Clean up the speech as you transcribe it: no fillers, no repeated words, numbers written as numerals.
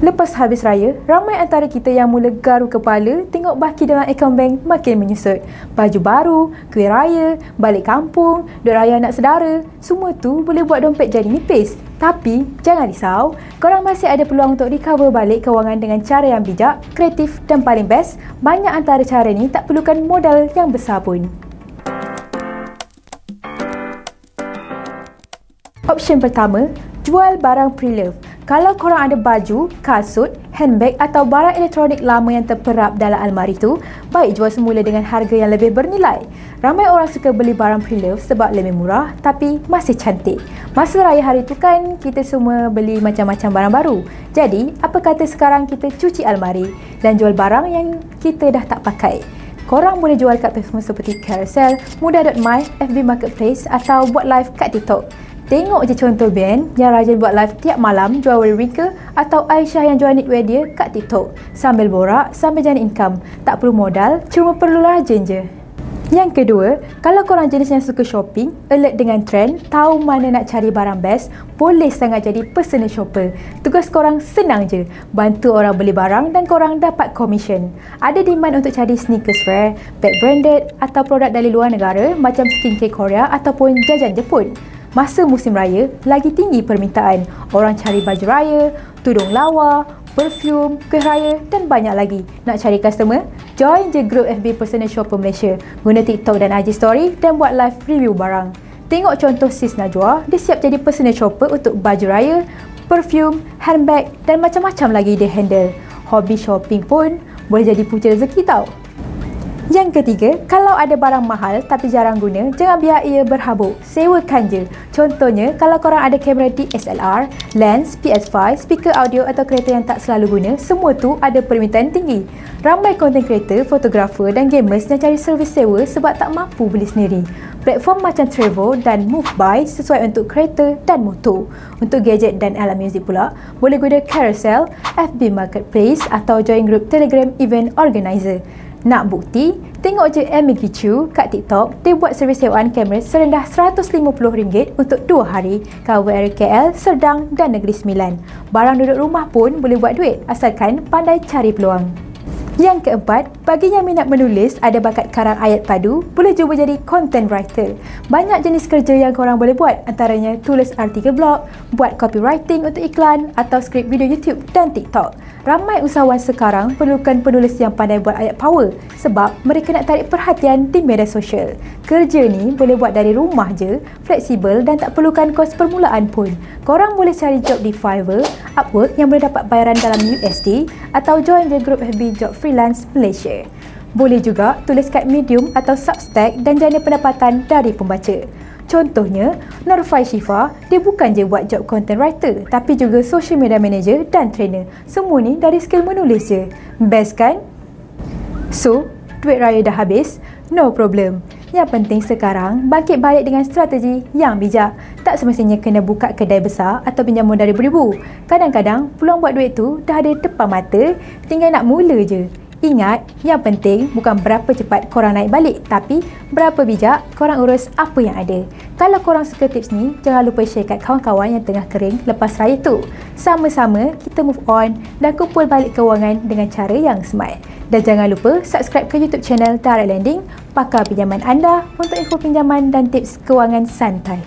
Lepas habis raya, ramai antara kita yang mula garu kepala tengok baki dalam akaun bank makin menyusut. Baju baru, kuih raya, balik kampung, duit raya anak saudara, semua tu boleh buat dompet jadi nipis. Tapi jangan risau, korang masih ada peluang untuk recover balik kewangan dengan cara yang bijak, kreatif dan paling best. Banyak antara cara ni tak perlukan modal yang besar pun. Option pertama, jual barang pre-love. Kalau korang ada baju, kasut, handbag atau barang elektronik lama yang terperap dalam almari tu, baik jual semula dengan harga yang lebih bernilai. Ramai orang suka beli barang pre-love sebab lebih murah tapi masih cantik. Masa raya hari tu kan kita semua beli macam-macam barang baru. Jadi, apa kata sekarang kita cuci almari dan jual barang yang kita dah tak pakai. Korang boleh jual kat platform seperti Carousell, Mudah.my, FB Marketplace atau buat live kat TikTok. Tengok je contoh Ben yang rajin buat live tiap malam jual Rika atau Aisyah yang jual knitwear dia kat TikTok. Sambil borak, sambil jana income. Tak perlu modal, cuma perlu rajin je. Yang kedua, kalau korang jenis yang suka shopping, alert dengan trend, tahu mana nak cari barang best, boleh sangat jadi personal shopper. Tugas korang senang je, bantu orang beli barang dan korang dapat commission. Ada demand untuk cari sneakers rare, bag branded atau produk dari luar negara macam skincare Korea ataupun jajan Jepun. Masa musim raya, lagi tinggi permintaan. Orang cari baju raya, tudung lawa, perfume, kuih raya dan banyak lagi. Nak cari customer? Join je grup FB Personal Shopper Malaysia. Guna TikTok dan IG Story dan buat live review barang. Tengok contoh Sis Najwa, dia siap jadi personal shopper untuk baju raya, perfume, handbag dan macam-macam lagi dia handle. Hobi shopping pun boleh jadi punca rezeki tau. Yang ketiga, kalau ada barang mahal tapi jarang guna, jangan biar ia berhabuk. Sewakan je. Contohnya, kalau korang ada kamera DSLR, lens, PS5, speaker audio atau kereta yang tak selalu guna, semua tu ada permintaan tinggi. Ramai content creator, fotografer dan gamers yang cari servis sewa sebab tak mampu beli sendiri. Platform macam Trevo dan MoveBuy sesuai untuk kereta dan motor. Untuk gadget dan alat muzik pula, boleh guna Carousell, FB Marketplace atau join group Telegram Event Organizer. Nak bukti? Tengok je Emily Chu kat TikTok. Dia buat servis sewaan kamera serendah RM150 untuk 2 hari. Cover area KL, Serdang dan Negeri Sembilan. Barang duduk rumah pun boleh buat duit asalkan pandai cari peluang. Yang keempat, bagi yang minat menulis, ada bakat karang ayat padu, boleh cuba jadi content writer. Banyak jenis kerja yang korang boleh buat, antaranya tulis artikel blog, buat copywriting untuk iklan atau skrip video YouTube dan TikTok. Ramai usahawan sekarang perlukan penulis yang pandai buat ayat power sebab mereka nak tarik perhatian di media sosial. Kerja ni boleh buat dari rumah je, fleksibel dan tak perlukan kos permulaan pun. Korang boleh cari job di Fiverr, Upwork yang boleh dapat bayaran dalam USD atau join je grup FB Job Freelance Malaysia. Boleh juga tulis kat Medium atau Substack dan jana pendapatan dari pembaca. Contohnya, Norfai Shifa, dia bukan je buat job content writer tapi juga social media manager dan trainer. Semua ni dari skill menulis je. Best kan? So, duit raya dah habis? No problem. Yang penting sekarang, bangkit balik dengan strategi yang bijak. Tak semestinya kena buka kedai besar atau pinjam modal ribu-ribu. Kadang-kadang, peluang buat duit tu dah ada depan mata, tinggal nak mula je. Ingat, yang penting bukan berapa cepat korang naik balik, tapi berapa bijak korang urus apa yang ada. Kalau korang suka tips ni, jangan lupa share kat kawan-kawan yang tengah kering lepas raya tu. Sama-sama kita move on dan kumpul balik kewangan dengan cara yang smart. Dan jangan lupa subscribe ke YouTube channel Direct Lending, pakar pinjaman anda untuk info pinjaman dan tips kewangan santai.